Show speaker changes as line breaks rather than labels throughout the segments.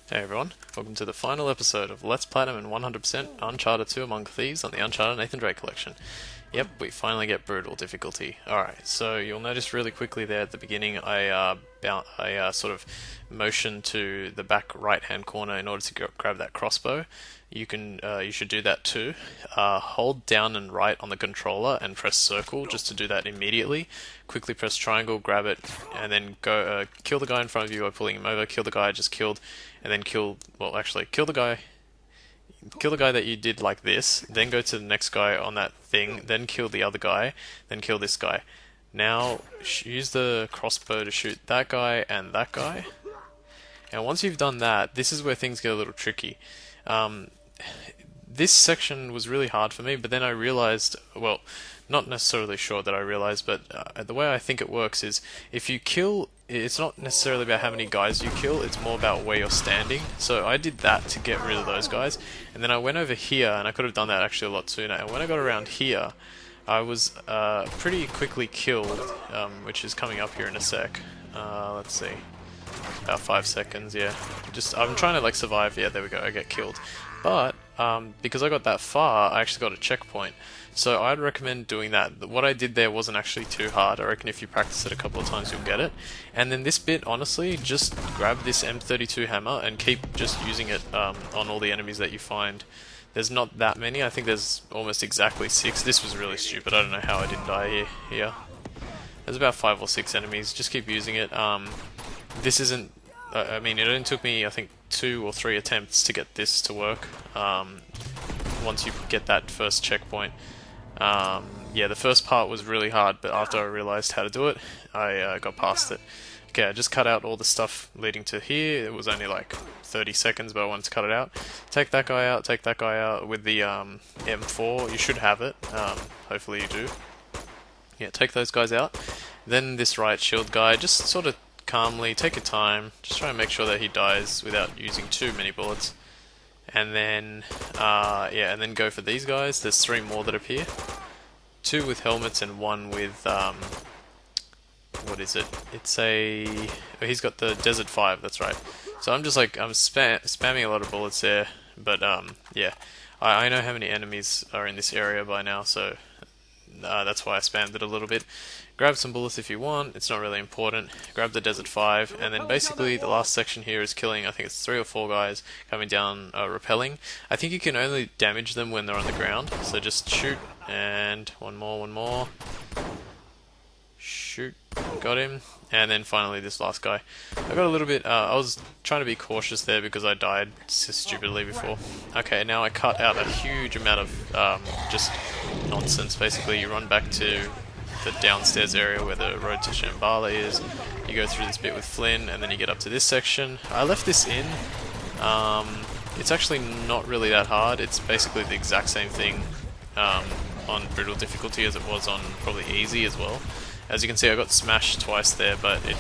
Hey everyone, welcome to the final episode of Let's Platinum and 100% Uncharted 2 Among Thieves on the Uncharted Nathan Drake collection. Yep, we finally get brutal difficulty. Alright, so you'll notice really quickly there at the beginning I sort of motioned to the back right hand corner in order to grab that crossbow. You should do that too. Hold down and right on the controller and press circle just to do that immediately. Quickly press triangle, grab it, and then go kill the guy in front of you by pulling him over. Kill the guy I just killed, and then kill the guy. Kill the guy that you did like this. Then go to the next guy on that thing. Then kill the other guy. Then kill this guy. Now use the crossbow to shoot that guy and that guy. And once you've done that, this is where things get a little tricky. This section was really hard for me, but then I realized, well, not necessarily sure that I realized, but the way I think it works is if you kill, it's not necessarily about how many guys you kill, it's more about where you're standing. So I did that to get rid of those guys, and then I went over here, and I could have done that actually a lot sooner, and when I got around here, I was pretty quickly killed, which is coming up here in a sec. Let's see. About 5 seconds, yeah. I'm trying to like survive, yeah, there we go, I get killed. But, because I got that far, I actually got a checkpoint. So I'd recommend doing that. What I did there wasn't actually too hard. I reckon if you practice it a couple of times you'll get it. And then this bit, honestly, just grab this M32 hammer and keep just using it on all the enemies that you find. There's not that many, I think there's almost exactly 6. This was really stupid, I don't know how I didn't die here. There's about 5 or 6 enemies, just keep using it. This isn't, I mean, it only took me, I think, 2 or 3 attempts to get this to work, once you get that first checkpoint. Yeah, the first part was really hard, but after I realized how to do it, I got past it. Okay, I just cut out all the stuff leading to here. It was only like 30 seconds, but I wanted to cut it out. Take that guy out with the M4. You should have it, hopefully you do. Yeah, take those guys out. Then this right shield guy, just sort of calmly, take your time, just try and make sure that he dies without using too many bullets. And then, yeah, and then go for these guys. There's 3 more that appear. 2 with helmets and 1 with, what is it? It's he's got the Desert 5, that's right. So I'm just like, I'm spamming a lot of bullets there, but, yeah. I know how many enemies are in this area by now, so that's why I spammed it a little bit. Grab some bullets if you want, it's not really important. Grab the Desert 5, and then basically the last section here is killing, I think it's 3 or 4 guys coming down, rappelling. I think you can only damage them when they're on the ground, so just shoot, and one more. Shoot, got him. And then finally this last guy. I got a little bit, I was trying to be cautious there because I died stupidly before. Okay, now I cut out a huge amount of just nonsense basically. You run back to the downstairs area where the road to Shambhala is. You go through this bit with Flynn and then you get up to this section. I left this in. It's actually not really that hard. It's basically the exact same thing on brutal difficulty as it was on probably easy as well. As you can see, I got smashed twice there, but it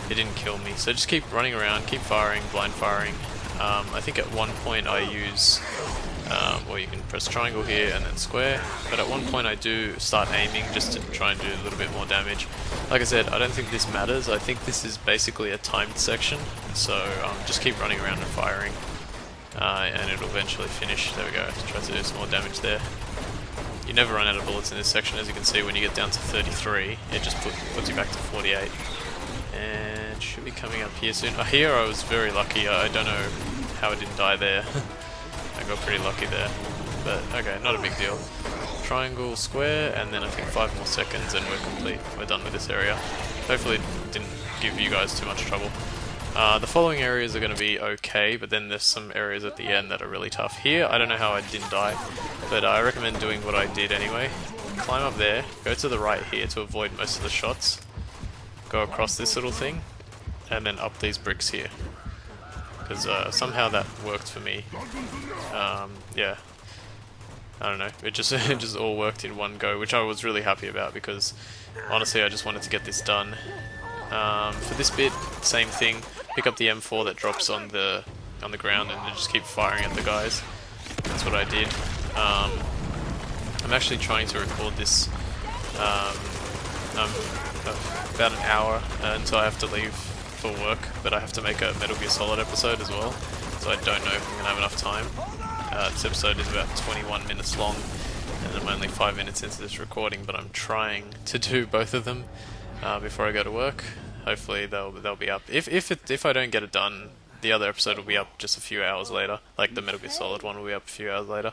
didn't kill me. So just keep running around, keep firing, blind firing. I think at one point I use, well, you can press triangle here and then square, but at one point I do start aiming just to try and do a little bit more damage. Like I said, I don't think this matters. I think this is basically a timed section, so just keep running around and firing, and it'll eventually finish. There we go, try to do some more damage there. You never run out of bullets in this section, as you can see. When you get down to 33, it just puts you back to 48. And should be coming up here soon. Here I was very lucky. I don't know how I didn't die there. I got pretty lucky there. But okay, not a big deal. Triangle, square, and then I think 5 more seconds and we're complete. We're done with this area. Hopefully it didn't give you guys too much trouble. The following areas are going to be okay, but then there's some areas at the end that are really tough. Here, I don't know how I didn't die, but I recommend doing what I did anyway. Climb up there, go to the right here to avoid most of the shots. Go across this little thing, and then up these bricks here. Because somehow that worked for me. Yeah. I don't know, it just all worked in one go, which I was really happy about because honestly I just wanted to get this done. For this bit, same thing. Pick up the M4 that drops on the ground and just keep firing at the guys. That's what I did. I'm actually trying to record this about an hour until I have to leave for work, but I have to make a Metal Gear Solid episode as well, so I don't know if I'm going to have enough time. This episode is about 21 minutes long, and I'm only 5 minutes into this recording, but I'm trying to do both of them before I go to work. Hopefully they'll be up. If I don't get it done, the other episode will be up just a few hours later. Like the Metal Gear Solid one will be up a few hours later.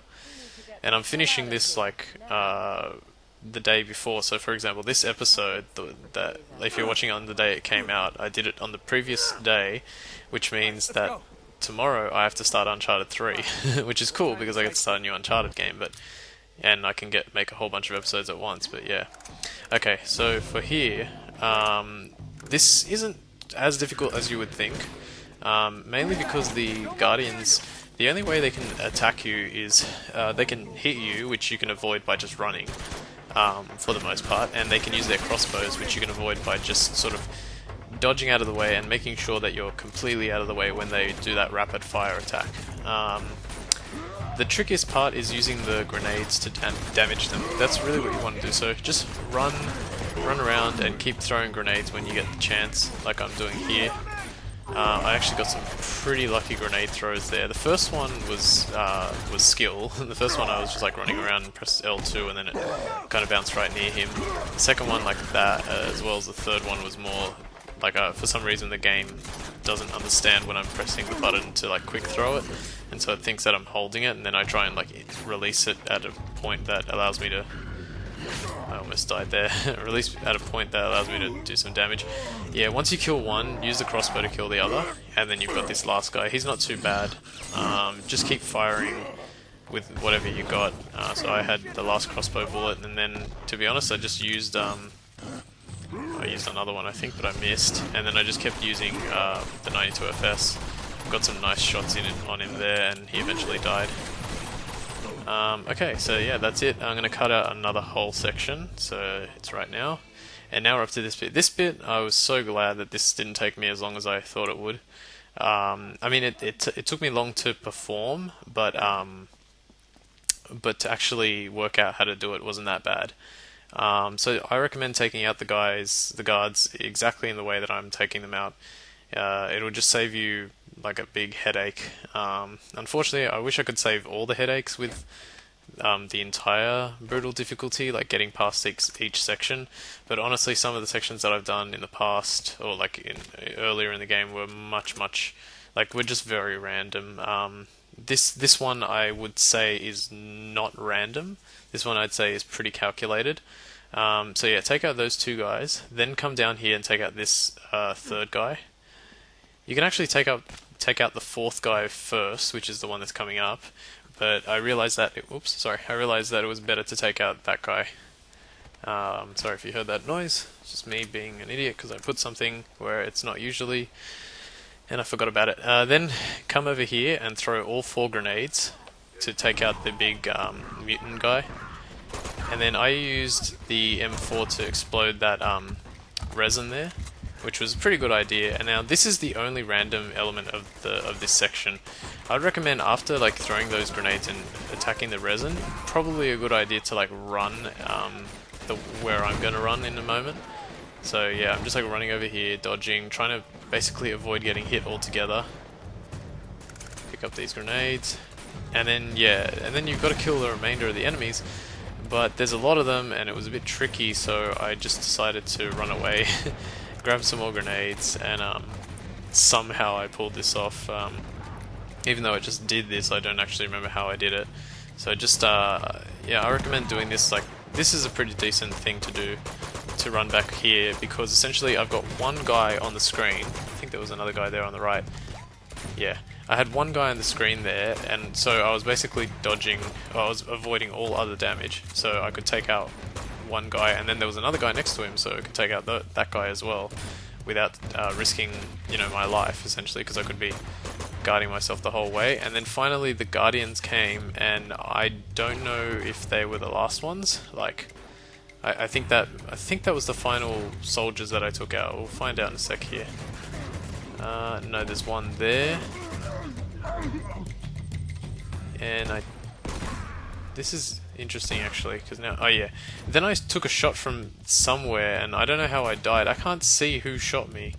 And I'm finishing this like the day before. So for example, this episode, that if you're watching it on the day it came out, I did it on the previous day, which means that tomorrow I have to start Uncharted 3, which is cool because I get to start a new Uncharted game, and I can make a whole bunch of episodes at once. But yeah, okay. So for here, this isn't as difficult as you would think, mainly because the Guardians, the only way they can attack you is they can hit you, which you can avoid by just running, for the most part, and they can use their crossbows, which you can avoid by just sort of dodging out of the way and making sure that you're completely out of the way when they do that rapid fire attack. The trickiest part is using the grenades to damage them. That's really what you want to do, so just run around and keep throwing grenades when you get the chance, like I'm doing here. I actually got some pretty lucky grenade throws there. The first one was skill. The first one I was just like running around and pressed L2 and then it kind of bounced right near him. The second one like that, as well as the third one, was more like for some reason the game doesn't understand when I'm pressing the button to like quick throw it, and so it thinks that I'm holding it, and then I try and like release it at a point that allows me to... I almost died there. Release at a point that allows me to do some damage. Yeah, once you kill one, use the crossbow to kill the other, and then you've got this last guy. He's not too bad. Just keep firing with whatever you got. So I had the last crossbow bullet, and then, to be honest, I just used... I used another one, I think, but I missed. And then I just kept using the 92 FS. Got some nice shots on him there, and he eventually died. Okay, so yeah, that's it. I'm going to cut out another whole section, so it's right now. And now we're up to this bit. This bit, I was so glad that this didn't take me as long as I thought it would. I mean, it took me long to perform, but to actually work out how to do it wasn't that bad. So I recommend taking out the guards exactly in the way that I'm taking them out. It'll just save you like a big headache. Unfortunately, I wish I could save all the headaches with the entire brutal difficulty, like getting past each section. But honestly, some of the sections that I've done in the past, or like earlier in the game, were much like were just very random. This one I would say is not random. This one I'd say is pretty calculated. So yeah, take out those two guys, then come down here and take out this third guy. You can actually take out the fourth guy first, which is the one that's coming up. But I realized that it was better to take out that guy. Sorry if you heard that noise. It's just me being an idiot because I put something where it's not usually, and I forgot about it. Then come over here and throw all 4 grenades to take out the big mutant guy. And then I used the M4 to explode that resin there, which was a pretty good idea. And now this is the only random element of this section. I'd recommend after like throwing those grenades and attacking the resin, probably a good idea to like run where I'm going to run in a moment. So yeah, I'm just like running over here, dodging, trying to basically avoid getting hit altogether. Pick up these grenades, and then you've got to kill the remainder of the enemies. But there's a lot of them, and it was a bit tricky, so I just decided to run away. Grab some more grenades, and somehow I pulled this off. Even though I just did this, I don't actually remember how I did it. So just, yeah, I recommend doing this. Like, this is a pretty decent thing to do, to run back here, because essentially I've got one guy on the screen. I think there was another guy there on the right. Yeah, I had one guy on the screen there, and so I was basically I was avoiding all other damage, so I could take out one guy, and then there was another guy next to him, so I could take out that guy as well, without risking, my life, essentially, because I could be guarding myself the whole way. And then finally the Guardians came, and I don't know if they were the last ones. Like, I think that was the final soldiers that I took out. We'll find out in a sec here. No, there's one there. And this is interesting actually, because now, oh yeah, then I took a shot from somewhere, and I don't know how I died. I can't see who shot me.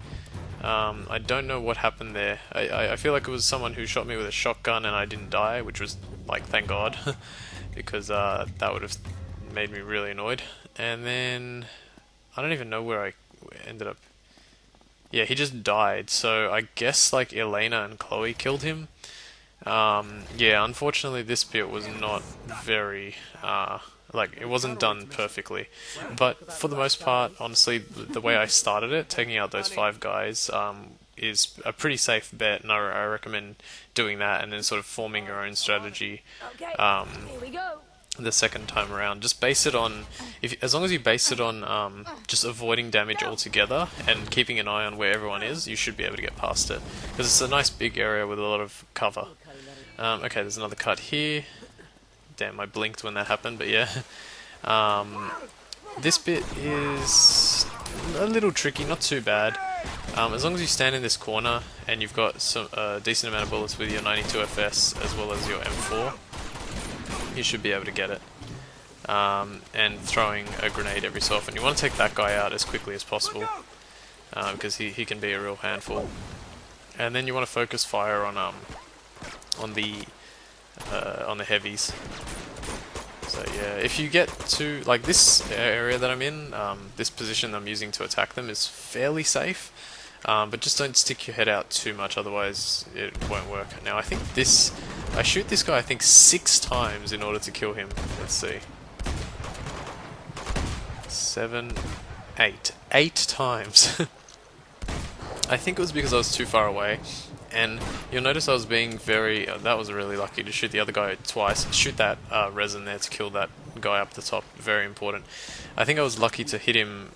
I don't know what happened there. I feel like it was someone who shot me with a shotgun and I didn't die, which was like, thank God, because that would have made me really annoyed. And then I don't even know where I ended up. Yeah, he just died. So I guess like Elena and Chloe killed him. Yeah, unfortunately this bit was not very, like, it wasn't done perfectly. But for the most part, honestly, the way I started it, taking out those 5 guys, is a pretty safe bet, and I recommend doing that and then sort of forming your own strategy, the second time around. Just base it on, as long as you base it on just avoiding damage altogether and keeping an eye on where everyone is, you should be able to get past it. Because it's a nice big area with a lot of cover. Okay, there's another cut here. Damn, I blinked when that happened, but yeah. This bit is a little tricky, not too bad. As long as you stand in this corner and you've got some decent amount of bullets with your 92 FS as well as your M4, you should be able to get it. And throwing a grenade every so often. You want to take that guy out as quickly as possible, because he can be a real handful. And then you want to focus fire on the heavies. So yeah, if you get to like this area that I'm in, this position I'm using to attack them is fairly safe, but just don't stick your head out too much, otherwise it won't work. Now I think I shoot this guy I think 6 times in order to kill him. Let's see. 7, 8. 8 times. I think it was because I was too far away. And you'll notice I was being very... that was really lucky to shoot the other guy twice. Shoot that resin there to kill that guy up the top. Very important. I think I was lucky to hit him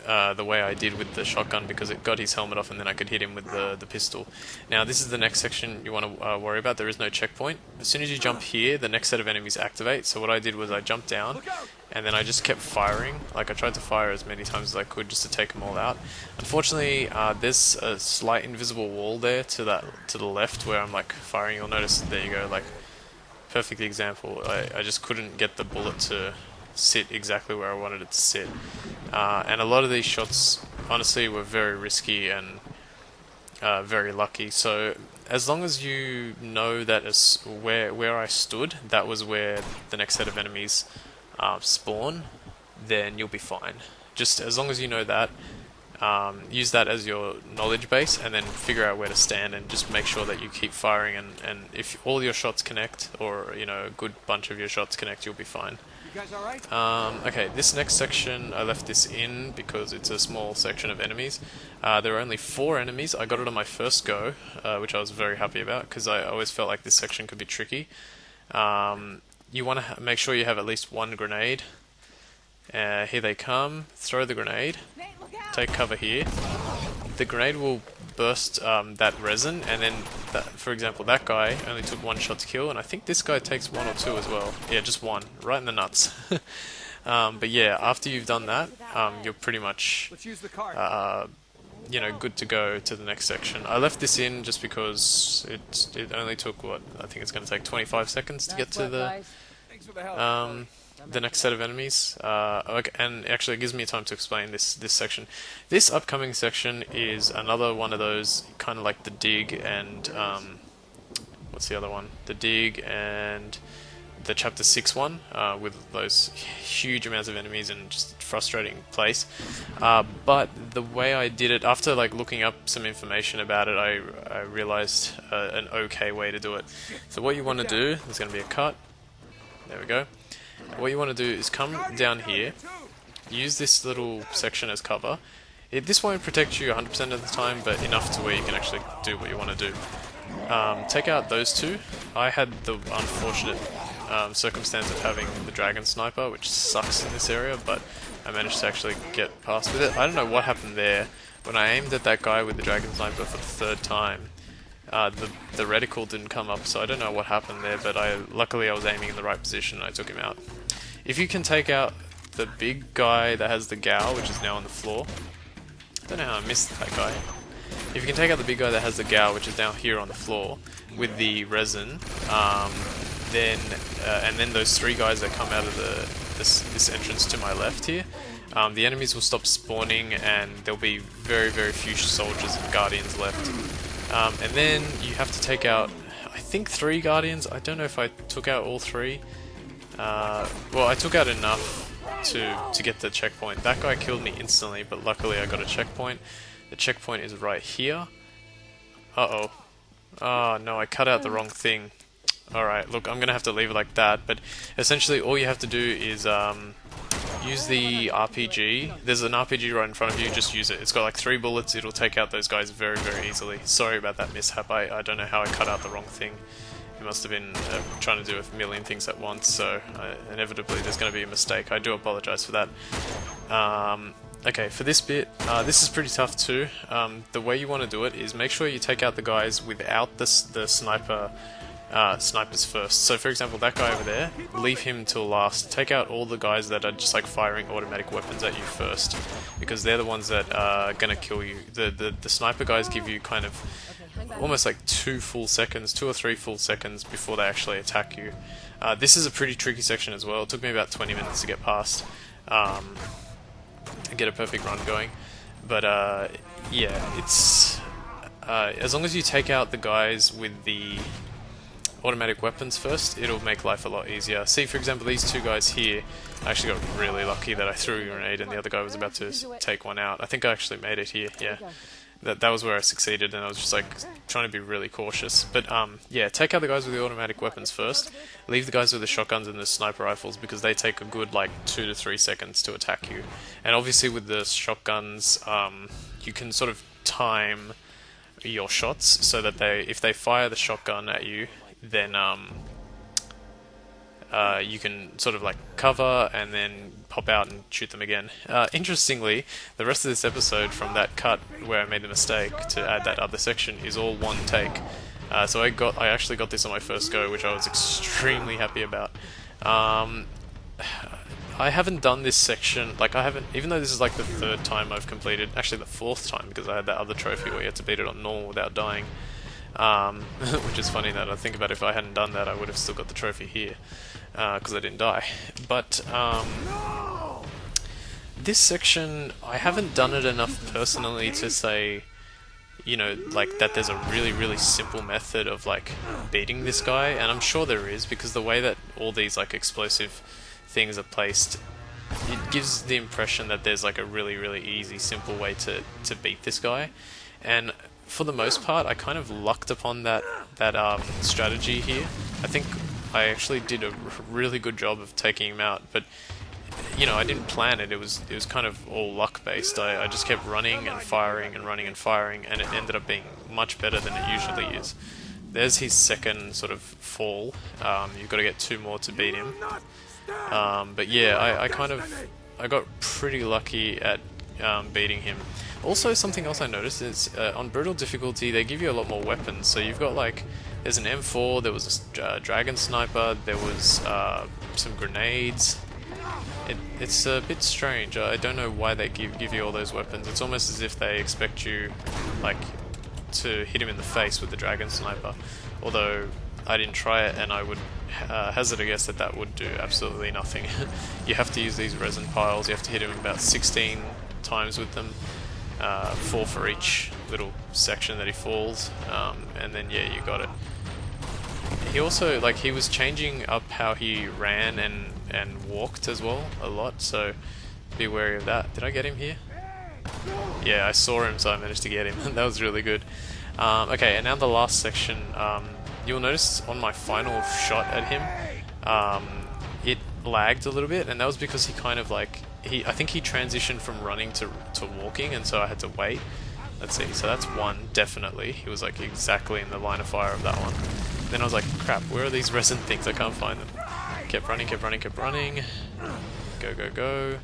the way I did with the shotgun, because it got his helmet off and then I could hit him with the pistol. Now this is the next section you want to worry about. There is no checkpoint. As soon as you jump here, the next set of enemies activate. So what I did was I jumped down and then I just kept firing. Like, I tried to fire as many times as I could just to take them all out. Unfortunately, there's a slight invisible wall there to the left where I'm like firing. You'll notice, there you go, like, perfect example. I just couldn't get the bullet to sit exactly where I wanted it to sit. And a lot of these shots, honestly, were very risky and very lucky. So as long as you know that where I stood, that was where the next set of enemies spawn, then you'll be fine. Just as long as you know that, use that as your knowledge base, and then figure out where to stand, and just make sure that you keep firing, and if all your shots connect, or a good bunch of your shots connect, you'll be fine.
You guys all right?
Okay, this next section, I left this in because it's a small section of enemies. There are only 4 enemies. I got it on my first go, which I was very happy about, because I always felt like this section could be tricky. You want to make sure you have at least 1 grenade. Here they come. Throw the grenade. Take cover here. The grenade will burst that resin, and then, for example, that guy only took 1 shot to kill, and I think this guy takes 1 or 2 as well. Yeah, just 1, right in the nuts. But yeah, after you've done that, you're pretty much
Let's use the car.
good to go to the next section. I left this in just because it only took, what, I think it's going to take 25 seconds to get to
Thanks for the help.
the next set of enemies. Okay, and actually it gives me time to explain this section. This upcoming section is another one of those, kind of like the dig and what's the other one? The dig and the chapter 6 one, with those huge amounts of enemies and just frustrating place. But the way I did it, after like looking up some information about it, I realized an okay way to do it. So what you want to do, there's going to be a cut. There we go. What you want to do is come down here, use this little section as cover. This won't protect you 100% of the time, but enough to where you can actually do what you want to do. Take out those 2. I had the unfortunate circumstance of having the dragon sniper, which sucks in this area, but I managed to actually get past with it. I don't know what happened there. When I aimed at that guy with the dragon sniper for the 3rd time, the reticle didn't come up, so I don't know what happened there, but luckily I was aiming in the right position and I took him out. If you can take out the big guy that has the gal, which is now on the floor, I don't know how I missed that guy. If you can take out the big guy that has the gal, which is now here on the floor, with the resin, and then those 3 guys that come out of this entrance to my left here, the enemies will stop spawning and there'll be very, very few soldiers and guardians left. And then you have to take out, I think, 3 guardians. I don't know if I took out all 3. Well, I took out enough to get the checkpoint. That guy killed me instantly, but luckily I got a checkpoint. The checkpoint is right here. Uh-oh. Oh, no, I cut out the wrong thing. Alright, look, I'm gonna have to leave it like that, but essentially all you have to do is use the RPG. There's an RPG right in front of you, just use it. It's got like 3 bullets, it'll take out those guys very, very easily. Sorry about that mishap, I don't know how I cut out the wrong thing. It must have been trying to do a million things at once, so inevitably there's going to be a mistake. I do apologize for that. Okay, for this bit, this is pretty tough too. The way you want to do it is make sure you take out the guys without the snipers first. So for example, that guy over there, leave him till last. Take out all the guys that are just like firing automatic weapons at you first, because they're the ones that are gonna kill you. The sniper guys give you kind of almost like 2 or 3 full seconds before they actually attack you. This is a pretty tricky section as well. It took me about 20 minutes to get past and get a perfect run going. But yeah, it's as long as you take out the guys with the automatic weapons first, it'll make life a lot easier. See, for example, these 2 guys here, I actually got really lucky that I threw a grenade and the other guy was about to take one out. I think I actually made it here, yeah. That was where I succeeded, and I was just like trying to be really cautious. But yeah, take out the guys with the automatic weapons first. Leave the guys with the shotguns and the sniper rifles, because they take a good like 2 to 3 seconds to attack you. And obviously with the shotguns, you can sort of time your shots so that if they fire the shotgun at you, then you can sort of like cover and then pop out and shoot them again. Interestingly, the rest of this episode from that cut where I made the mistake to add that other section is all one take. So I actually got this on my first go, which I was extremely happy about. I haven't done this section, like I haven't, even though this is like the 3rd time I've completed, actually the 4th time, because I had that other trophy where you had to beat it on normal without dying. Which is funny that I think about. If I hadn't done that, I would have still got the trophy here, because I didn't die. But this section, I haven't done it enough personally to say, you know, like that there's a really, really simple method of like beating this guy, and I'm sure there is, because the way that all these like explosive things are placed, it gives the impression that there's like a really, really easy, simple way to beat this guy. And for the most part, I kind of lucked upon that strategy here. I think I actually did a really good job of taking him out, but you know, I didn't plan it. It was kind of all luck based. I just kept running and firing and running and firing, and it ended up being much better than it usually is. There's his second sort of fall. You've got to get 2 more to beat him. But yeah, I got pretty lucky at beating him. Also, something else I noticed is on brutal difficulty they give you a lot more weapons. So you've got like, there's an M4, there was a dragon sniper, there was some grenades. It's a bit strange. I don't know why they give you all those weapons. It's almost as if they expect you like to hit him in the face with the dragon sniper. Although I didn't try it, and I would hazard a guess that that would do absolutely nothing. You have to use these resin piles. You have to hit him about 16 times with them. 4 for each little section that he falls, and then yeah, you got it. He also, like, he was changing up how he ran and walked as well a lot, so be wary of that. Did I get him here? Yeah, I saw him, so I managed to get him. That was really good. Okay, and now the last section. You'll notice on my final shot at him, it lagged a little bit, and that was because he kind of like, I think he transitioned from running to walking, and so I had to wait. Let's see, so that's 1, definitely. He was like exactly in the line of fire of that one. Then I was like, crap, where are these resin things? I can't find them. Kept running, kept running, kept running. Go, go, go.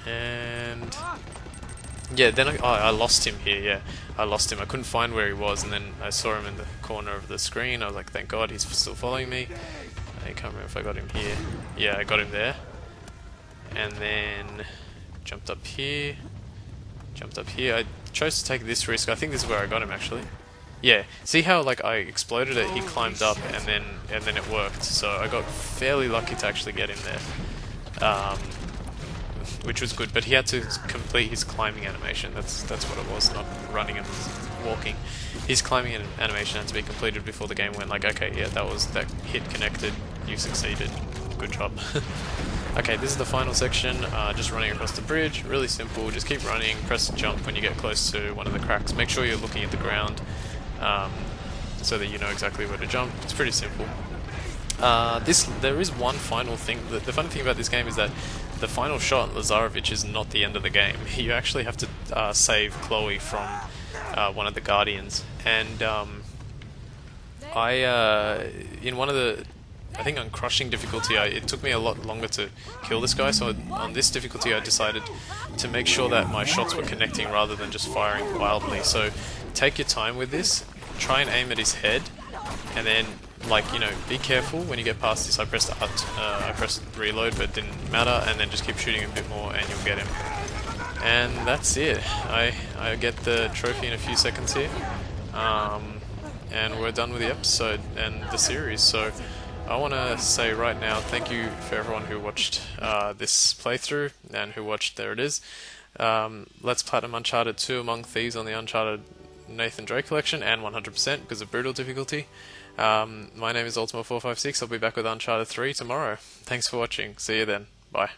And yeah, then I lost him here, yeah. I lost him. I couldn't find where he was, and then I saw him in the corner of the screen. I was like, thank God, he's still following me. I can't remember if I got him here. Yeah, I got him there. And then jumped up here. Jumped up here. I chose to take this risk. I think this is where I got him, actually. Yeah, see how like I exploded it, he climbed up, and then it worked. So I got fairly lucky to actually get him there. which was good. But he had to complete his climbing animation. That's what it was, not running and walking. His climbing animation had to be completed before the game went like, okay, yeah, that hit connected. You succeeded. Good job. Okay, this is the final section, just running across the bridge, really simple, just keep running, press jump when you get close to one of the cracks, make sure you're looking at the ground so that you know exactly where to jump. It's pretty simple. There is one final thing. The funny thing about this game is that the final shot, Lazarevich, is not the end of the game. You actually have to save Chloe from one of the Guardians, and in one of the, I think on crushing difficulty, it took me a lot longer to kill this guy, so on this difficulty I decided to make sure that my shots were connecting rather than just firing wildly. So take your time with this, try and aim at his head, and then, like, you know, be careful when you get past this. I pressed reload, but it didn't matter, and then just keep shooting a bit more and you'll get him. And that's it. I get the trophy in a few seconds here, and we're done with the episode and the series. So I want to say right now, thank you for everyone who watched this playthrough and who watched, there it is, Let's Platinum Uncharted 2 Among Thieves on the Uncharted Nathan Drake collection, and 100% because of brutal difficulty. My name is Ultima456, I'll be back with Uncharted 3 tomorrow. Thanks for watching, see you then, bye.